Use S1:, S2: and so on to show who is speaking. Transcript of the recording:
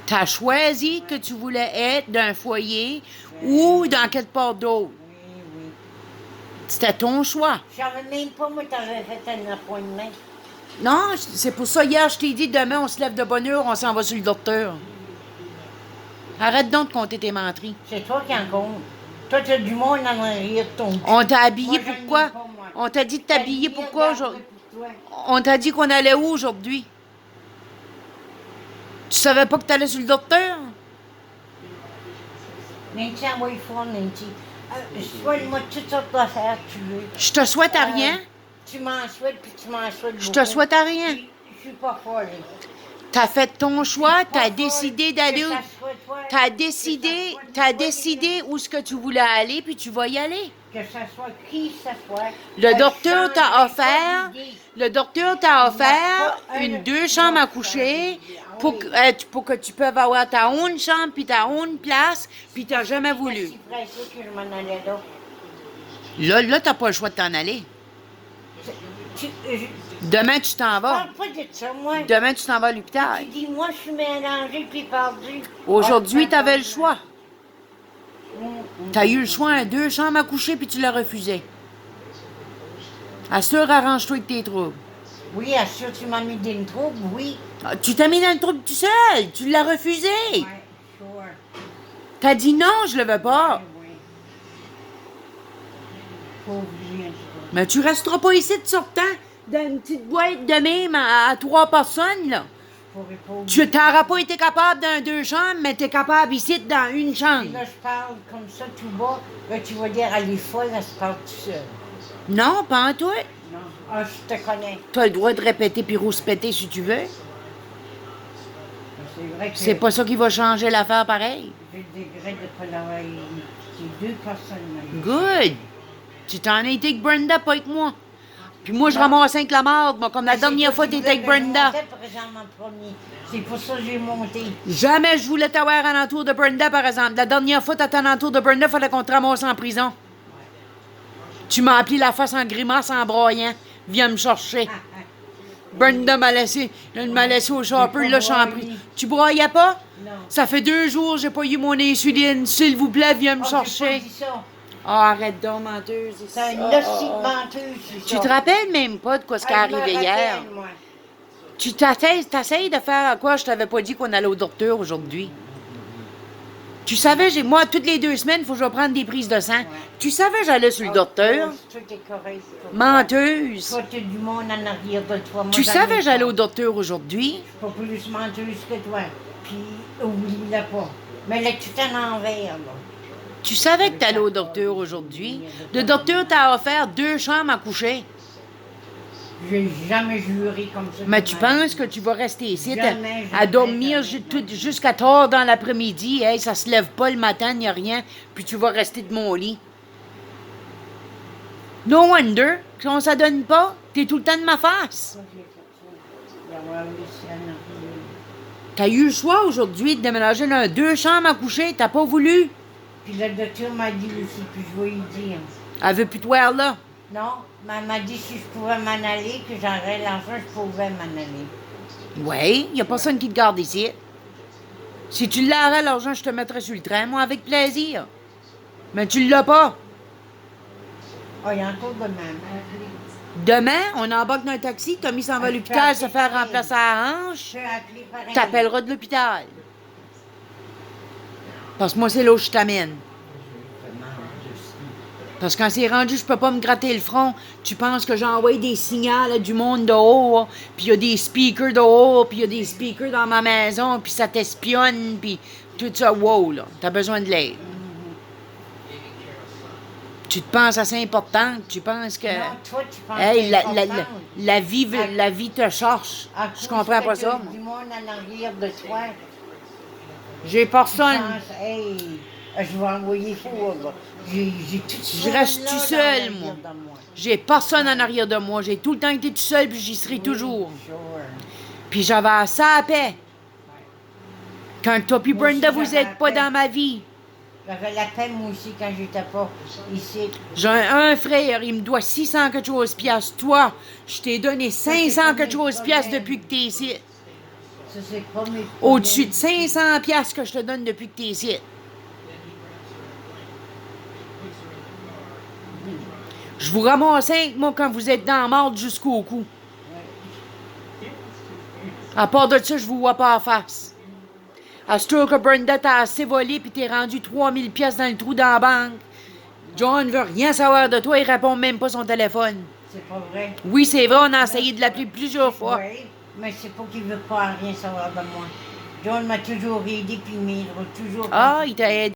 S1: Tu as choisi que tu voulais être d'un foyer ou dans quelque part d'autre.
S2: Oui.
S1: C'était ton choix.
S2: Je savais même pas, moi, t'avais fait un appointment.
S1: Non, c'est pour ça, hier, je t'ai dit, demain, on se lève de bonne heure, on s'en va sur le docteur. Arrête donc de compter tes menteries.
S2: C'est toi qui en compte. Toi, t'as du monde en arrière de ton cul.
S1: On t'a habillé
S2: Moi, j'en ai
S1: pourquoi?
S2: pas, moi.
S1: On t'a dit de t'habiller pourquoi aujourd'hui?
S2: Pour toi.
S1: On t'a dit qu'on allait où aujourd'hui? Tu savais pas que t'allais sur le docteur?
S2: Nancy, envoie fort, Nancy. Souhaite-moi toutes sortes d'affaires que tu veux.
S1: Je te souhaite à rien.
S2: Tu m'en souhaites, puis tu m'en souhaites beaucoup.
S1: Je te souhaite à rien.
S2: Je suis pas folle.
S1: T'as fait ton choix,
S2: Je suis pas
S1: t'as
S2: folle,
S1: décidé d'aller
S2: que
S1: où...
S2: ça soit toi,
S1: T'as
S2: que
S1: décidé,
S2: ça soit
S1: t'as
S2: toi,
S1: décidé où ce que tu voulais aller, puis tu vas y aller.
S2: Que ça soit qui ça soit.
S1: Le docteur
S2: changerai
S1: t'a
S2: pas
S1: offert,
S2: d'idée.
S1: le docteur t'a offert
S2: pas un
S1: deux chambres à coucher pour que tu puisses avoir ta own chambre puis ta own place, puis t'as jamais voulu.
S2: C'est si pressé que je m'en allais là.
S1: Là, t'as pas le choix de t'en aller.
S2: Je
S1: Demain, tu t'en vas.
S2: parle pas de ça, moi.
S1: Demain, tu t'en vas à
S2: Tu
S1: l'hôpital.
S2: dis, moi, je suis mélangée puis perdu.
S1: Aujourd'hui, t'avais le choix.
S2: Mm.
S1: T'as eu le choix à deux chambres à coucher, puis tu l'as refusé. Assure, arrange-toi avec tes troubles.
S2: Oui, assure, tu m'as mis dans le trouble, oui.
S1: Ah, tu t'as mis dans le trouble tout seul. Tu l'as refusé.
S2: Ouais, sure.
S1: T'as dit non, je le veux pas.
S2: Oui. Pauvre lui, en tout cas.
S1: Mais tu resteras pas ici de sortant dans une petite boîte de même à 3 personnes, là.
S2: Pauvre.
S1: Tu t'auras pas été capable dans 2 chambres, mais t'es capable ici dans une
S2: Et
S1: chambre.
S2: là, je parle comme ça tout bas. Là, tu vas dire, elle est folle, elle se parle tout seul.
S1: Non, pas en toi.
S2: Non. Ah, je te connais.
S1: T'as le droit de répéter puis rouspéter si tu veux.
S2: C'est vrai que
S1: C'est pas ça qui va changer l'affaire pareil.
S2: j'ai le degré de ne pas l'avoir c'est 2 personnes. Même.
S1: Good. Tu t'en as été avec Brenda, pas avec moi. Puis moi, je ramasse avec la marde, moi, comme la dernière fois, t'étais avec Brenda.
S2: C'est pour ça que j'ai monté.
S1: Jamais je voulais t'avoir en entour de Brenda, par exemple. La dernière fois, t'étais en entour de Brenda, fallait qu'on te ramasse en prison. Tu m'as appelé la face en grimace en broyant. Viens me chercher. Brenda m'a laissé au shopper, là, je suis en prison. Tu broyais pas?
S2: Non.
S1: Ça fait 2 jours, j'ai pas eu mon insuline. S'il vous plaît, viens me
S2: Oh, j'ai pas
S1: chercher.
S2: dit ça.
S1: Ah, arrête donc, menteuse.
S2: C'est une hostie de menteuse, c'est
S1: Tu
S2: ça.
S1: te rappelles même pas de quoi ce qui est
S2: Ah, je me
S1: arrivé hier?
S2: rappelle, moi.
S1: Tu t'essayes de faire quoi? Je t'avais pas dit qu'on allait au docteur aujourd'hui. Tu savais, moi, toutes les 2 semaines, il faut que je vais prendre des prises de sang. Tu savais, j'allais sur le docteur.
S2: Tout est correct.
S1: Menteuse.
S2: Toi, tu as du monde en arrière de toi. Moi,
S1: Tu
S2: j'en ai
S1: savais,
S2: pas.
S1: j'allais au docteur aujourd'hui.
S2: Je suis pas plus menteuse que toi. Puis, oublie-la pas. Mais là, tout en envers, là.
S1: Tu savais que t'allais au docteur aujourd'hui. Le docteur t'a offert 2 chambres à coucher.
S2: J'ai jamais juré comme ça.
S1: Mais
S2: de
S1: tu
S2: ma vie.
S1: penses que tu vas rester ici
S2: Jamais,
S1: à
S2: jamais,
S1: dormir
S2: jamais.
S1: jusqu'à tard dans l'après-midi? Hey, ça se lève pas le matin, il n'y a rien. Puis tu vas rester de mon lit. No wonder qu'on s'adonne pas. T'es tout le temps de ma face.
S2: Pourquoi j'ai fait ça? D'avoir laissé en arrière.
S1: T'as eu le choix aujourd'hui de déménager dans 2 chambres à coucher. T'as pas voulu.
S2: Puis le docteur m'a dit aussi, puis je vais lui dire.
S1: Elle veut plus te voir là.
S2: Non, mais elle m'a dit si je pouvais m'en aller, que j'aurais l'argent, je pouvais m'en aller.
S1: Oui, il n'y a personne qui te garde ici. Si tu l'aurais, l'argent, je te mettrais sur le train, moi, avec plaisir. Mais tu l'as pas.
S2: Ah, il y a encore de ma mère.
S1: Demain, on embarque dans un taxi, Tommy s'en va à l'hôpital se faire remplacer à la hanche.
S2: Je peux appeler pareil.
S1: T'appelleras de l'hôpital. Parce que moi, c'est là où je t'amène. Parce que quand c'est rendu, je peux pas me gratter le front. Tu penses que j'envoie des signaux à du monde dehors, puis il y a des speakers dehors, puis il y a des speakers dans ma maison, puis ça t'espionne, puis tout ça. Wow, là, t'as besoin de l'aide. Tu te penses assez importante, tu penses que...
S2: Non, toi, tu penses
S1: Hey,
S2: que c'est important.
S1: la vie te cherche.
S2: À
S1: Je
S2: cause
S1: comprends
S2: que
S1: pas
S2: t'as
S1: ça, moi.
S2: du monde en arrière de toi.
S1: J'ai
S2: Tu
S1: personne.
S2: penses, hey, je vais envoyer four, là. J'ai tout
S1: Je reste tout seul, moi. J'ai personne en arrière de moi. J'ai tout le temps été tout seul, puis j'y serai toujours.
S2: Sure.
S1: Puis j'avais assez à paix. Quand toi puis
S2: Moi aussi,
S1: Brenda, vous
S2: j'avais
S1: êtes pas
S2: la paix.
S1: dans ma vie.
S2: J'avais la peine, moi aussi, quand j'étais pas ici.
S1: J'ai un frère, il me doit 600 quelque chose piastres. Toi, je t'ai donné 500 quelque chose piastres depuis que t'es ici.
S2: Ça, c'est pas mes
S1: Au-dessus de
S2: problèmes.
S1: 500 piastres que je te donne depuis que t'es ici. Je vous ramasse avec moi quand vous êtes dans la marde jusqu'au cou.
S2: Ouais.
S1: À part de ça, je vous vois pas en face. À ce tour que Brenda t'a assez volé puis t'es rendu 3000 pièces dans le trou dans la banque. John veut rien savoir de toi, il répond même pas son téléphone.
S2: C'est pas vrai.
S1: Oui, c'est vrai, on a essayé de l'appeler plusieurs fois.
S2: Oui, mais c'est pas qu'il veut pas rien savoir de moi. John m'a toujours aidé, puis il m'aidera toujours.
S1: Ah, il t'a aidé.